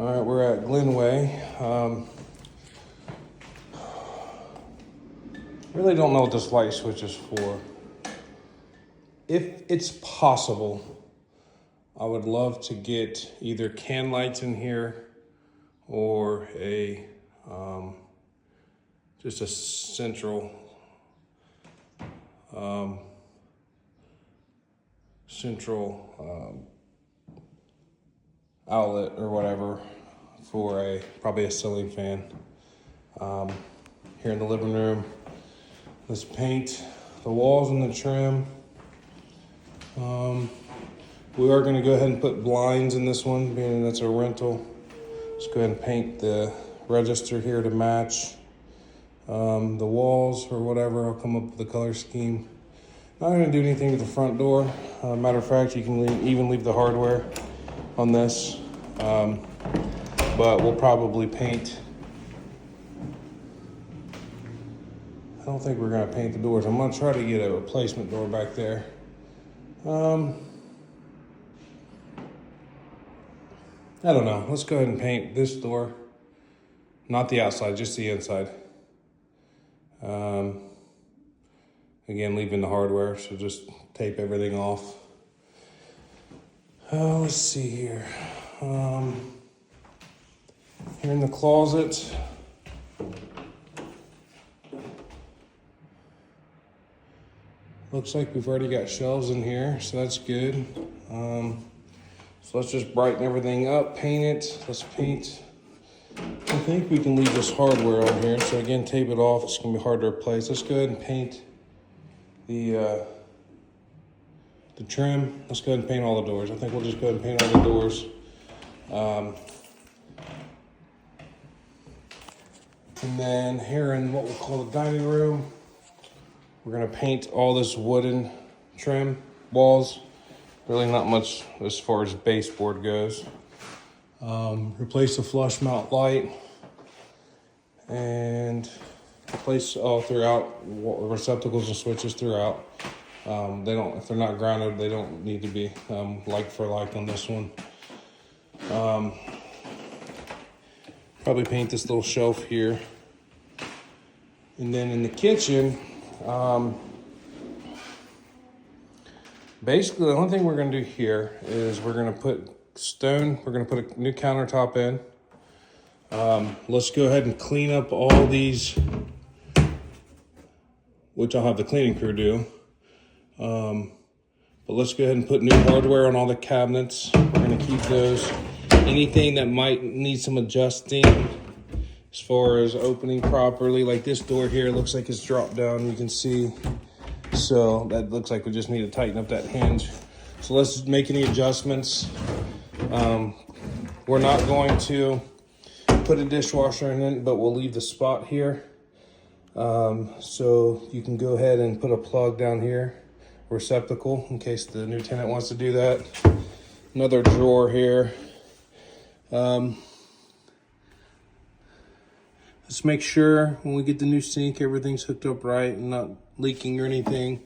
All right, we're at Glenway. Really don't know what this light switch is for. If it's possible, I would love to get either can lights in here or a just a central outlet or whatever for probably a ceiling fan. Here in the living room, let's paint the walls and the trim. We are going to go ahead and put blinds in this one, being that's a rental. Let's go ahead and paint the register here to match the walls or whatever. I'll come up with the color scheme. Not going to do anything with the front door. Matter of fact, you can even leave the hardware on this. But we'll probably paint. I don't think we're going to paint the doors. I'm going to try to get a replacement door back there. I don't know. Let's go ahead and paint this door. Not the outside, just the inside. Again, leaving the hardware, so just tape everything off. Let's see here. Here in the closet. Looks like we've already got shelves in here, so that's good. So let's just brighten everything up, paint it. Let's paint. I think we can leave this hardware on here. So again, tape it off. It's gonna be hard to replace. Let's go ahead and paint the trim. Let's go ahead and paint all the doors. I think we'll just go ahead and paint all the doors. And then here in what we'll call the dining room, we're gonna paint all this wooden trim walls. Really not much as far as baseboard goes. Replace the flush mount light and replace all throughout receptacles and switches throughout. If they're not grounded, they don't need to be like for like on this one. Probably paint this little shelf here. And then in the kitchen, basically the only thing we're gonna do here is we're gonna put a new countertop in. Let's go ahead and clean up all these, which I'll have the cleaning crew do. But let's go ahead and put new hardware on all the cabinets. We're gonna keep those. Anything that might need some adjusting as far as opening properly, like this door here looks like it's dropped down, you can see. So that looks like we just need to tighten up that hinge. So let's make any adjustments. We're not going to put a dishwasher in it, but we'll leave the spot here. So you can go ahead and put a plug down here, receptacle, in case the new tenant wants to do that. Another drawer here. Let's make sure when we get the new sink, everything's hooked up right and not leaking or anything.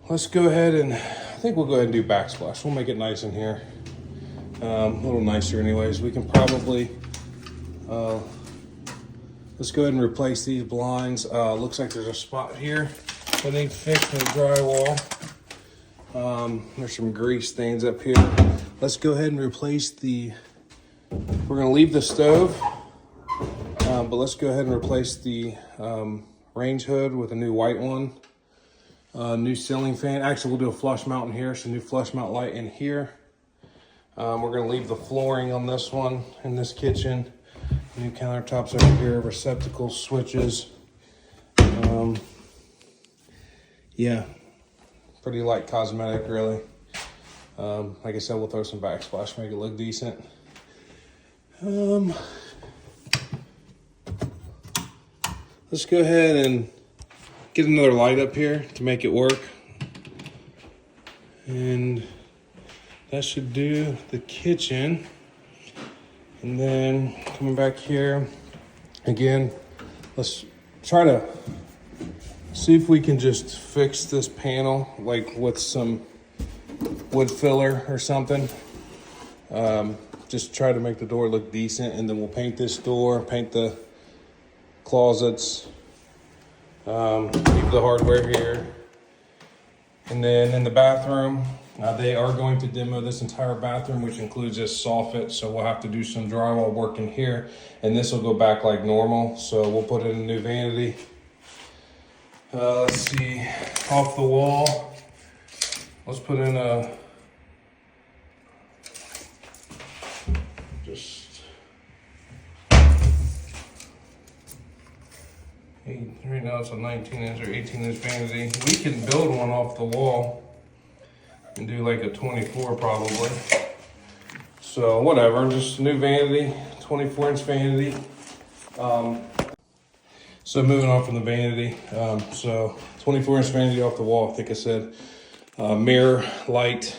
Let's go ahead and, I think we'll go ahead and do backsplash. We'll make it nice in here. A little nicer anyways. We can probably, let's go ahead and replace these blinds. Looks like there's a spot here that needs fixed in the drywall. There's some grease stains up here. Let's go ahead and replace we're gonna leave the stove, but let's go ahead and replace the range hood with a new white one. New ceiling fan. Actually, we'll do a flush mount in here, so new flush mount light in here. We're gonna leave the flooring on this one in this kitchen. New countertops over here, receptacles, switches. Yeah, pretty light cosmetic, really. Like I said, we'll throw some backsplash, make it look decent. Let's go ahead and get another light up here to make it work. And that should do the kitchen. And then coming back here, again, let's try to see if we can just fix this panel, like with some wood filler or something. Just try to make the door look decent, and then we'll paint this door, paint the closets, leave the hardware here. And then in the bathroom, they are going to demo this entire bathroom, which includes this soffit. So we'll have to do some drywall work in here, and this will go back like normal. So we'll put in a new vanity. Let's see, off the wall, let's put in a, right now it's a 19-inch or 18-inch vanity. We can build one off the wall and do like a 24 probably. So whatever, just a new vanity, 24-inch vanity. So moving on from the vanity, so 24-inch vanity off the wall, I think I said. Mirror, light,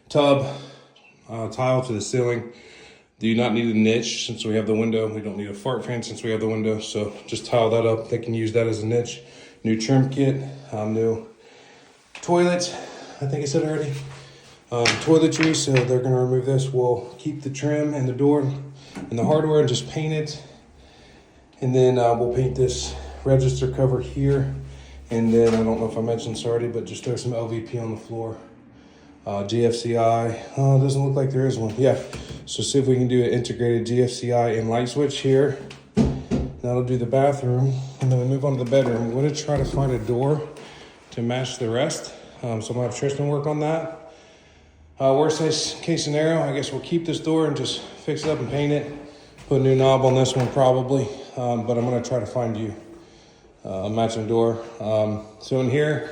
tub, tile to the ceiling. Do not need a niche since we have the window. We don't need a fart fan since we have the window. So just tile that up. They can use that as a niche. New trim kit, new toilet. I think I said already. Toiletry, so they're gonna remove this. We'll keep the trim and the door and the hardware and just paint it. And then we'll paint this register cover here. And then, I don't know if I mentioned this already, but just throw some LVP on the floor. GFCI, oh, it doesn't look like there is one. Yeah, so see if we can do an integrated GFCI and light switch here. That'll do the bathroom. And then we move on to the bedroom. I'm gonna try to find a door to match the rest. So I'm gonna have Tristan work on that. Worst case scenario, I guess we'll keep this door and just fix it up and paint it. Put a new knob on this one probably, but I'm gonna try to find you a matching door. So in here,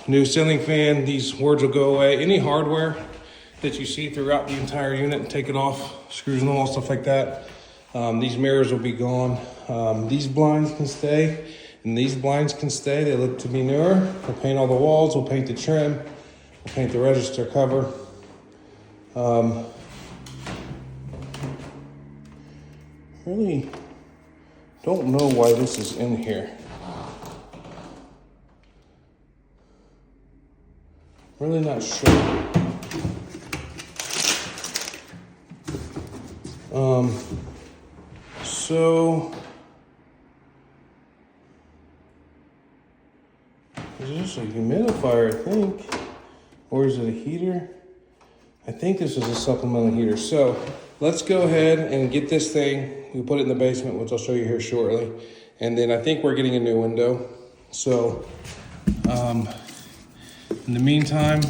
new ceiling fan, these words will go away. Any hardware that you see throughout the entire unit, take it off, screws in the wall, stuff like that. These mirrors will be gone. These blinds can stay, and these blinds can stay. They look to be newer. We'll paint all the walls, we'll paint the trim, we'll paint the register cover. Really don't know why this is in here. Really not sure. So is this a humidifier, I think? Or is it a heater? I think this is a supplemental heater. So let's go ahead and get this thing. We'll put it in the basement, which I'll show you here shortly. And then I think we're getting a new window. So in the meantime,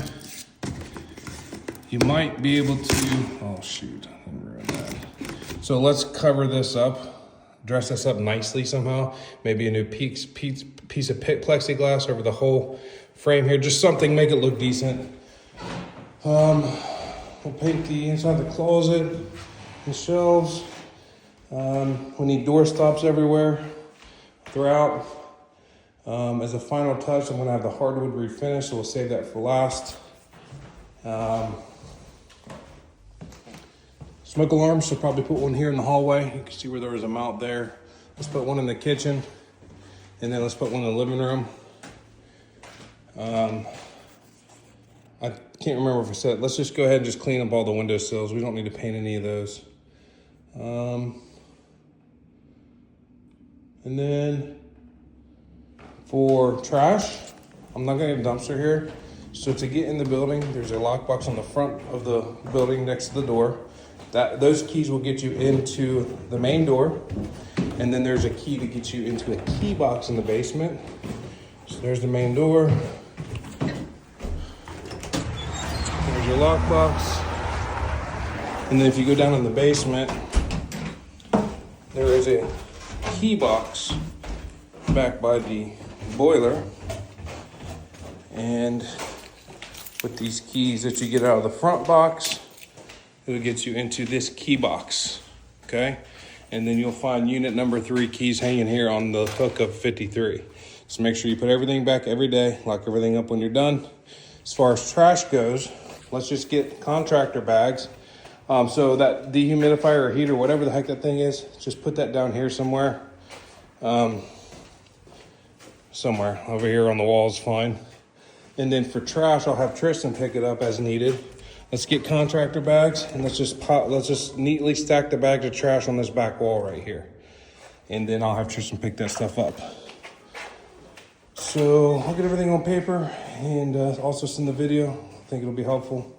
you might be able to, oh shoot, I didn't ruin that. So let's cover this up, dress this up nicely somehow. Maybe a new piece of plexiglass over the whole frame here. Just something, make it look decent. We'll paint the inside of the closet and shelves. We need door stops everywhere throughout. As a final touch, I'm gonna have the hardwood refinished, so we'll save that for last. Smoke alarms, so probably put one here in the hallway. You can see where there was a mount there. Let's put one in the kitchen, and then let's put one in the living room. I can't remember if I said, let's just go ahead and just clean up all the windowsills. We don't need to paint any of those. And then for trash, I'm not gonna get a dumpster here. So to get in the building, there's a lockbox on the front of the building next to the door. Those keys will get you into the main door. And then there's a key to get you into a key box in the basement. So there's the main door. There's your lockbox. And then if you go down in the basement, there is a key box back by the boiler. And with these keys that you get out of the front box, it'll get you into this key box, okay? And then you'll find unit number 3 keys hanging here on the hook of 53. So make sure you put everything back every day, lock everything up when you're done. As far as trash goes, let's just get contractor bags. So that dehumidifier or heater, whatever the heck that thing is, just put that down here somewhere. Somewhere over here on the wall is fine. And then for trash, I'll have Tristan pick it up as needed. Let's get contractor bags and let's just neatly stack the bags of trash on this back wall right here. And then I'll have Tristan pick that stuff up. So I'll get everything on paper and also send the video. I think it'll be helpful.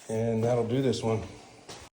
And that'll do this one.